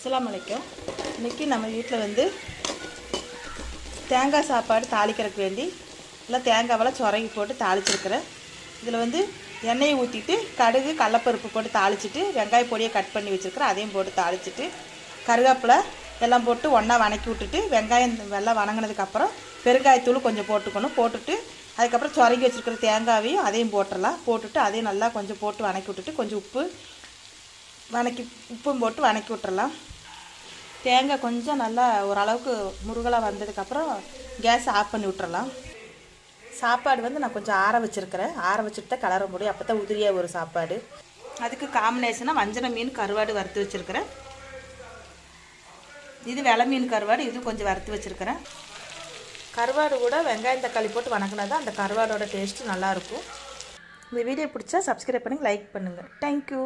அஸ்ஸலாமு அலைக்கும். இன்றைக்கி நம்ம வீட்டில் வந்து தேங்காய் சாப்பாடு தாளிக்கிறதுக்கு வேண்டி இல்லை தேங்காவெல்லாம் சொரங்கி போட்டு தாளிச்சிருக்கிறேன். இதில் வந்து எண்ணெயை ஊற்றிட்டு கடுகு கடலப்பருப்பு போட்டு தாளிச்சிட்டு வெங்காய பொடியை கட் பண்ணி வச்சுருக்கிறேன், அதையும் போட்டு தாளிச்சிட்டு கருவேப்பிலை எல்லாம் போட்டு ஒன்றா வணக்கி விட்டுட்டு வெங்காயம் எல்லாம் வணங்கினதுக்கப்புறம் பெருங்காயத்தூள் கொஞ்சம் போட்டுட்டு அதுக்கப்புறம் சொரங்கி வச்சுருக்கிற தேங்காயையும் அதையும் போட்டுடலாம். போட்டுட்டு அதையும் நல்லா கொஞ்சம் போட்டு வணக்கி விட்டுட்டு கொஞ்சம் உப்பும் போட்டு வணக்கி விட்டுறலாம். தேங்காய் கொஞ்சம் நல்லா ஓரளவுக்கு முருகலாக வந்ததுக்கப்புறம் கேஸ் ஆஃப் பண்ணி விட்டுறலாம். சாப்பாடு வந்து நான் கொஞ்சம் ஆற வச்சுருக்கிறேன், ஆற வச்சுட்டு தான் கலர முடியும், அப்போ தான் உதிரியாக ஒரு சாப்பாடு. அதுக்கு காம்பினேஷனாக வஞ்சன மீன் கருவாடு வறுத்து வச்சுருக்கிறேன். இது வெலை மீன் கருவாடு, இது கொஞ்சம் வறுத்து வச்சுருக்கிறேன். கருவாடு கூட வெங்காயம் தக்காளி போட்டு வணக்கினா தான் அந்த கருவாடோட டேஸ்ட்டு நல்லாயிருக்கும். இந்த வீடியோ பிடிச்சா சப்ஸ்கிரைப் பண்ணி லைக் பண்ணுங்கள். தேங்க்யூ.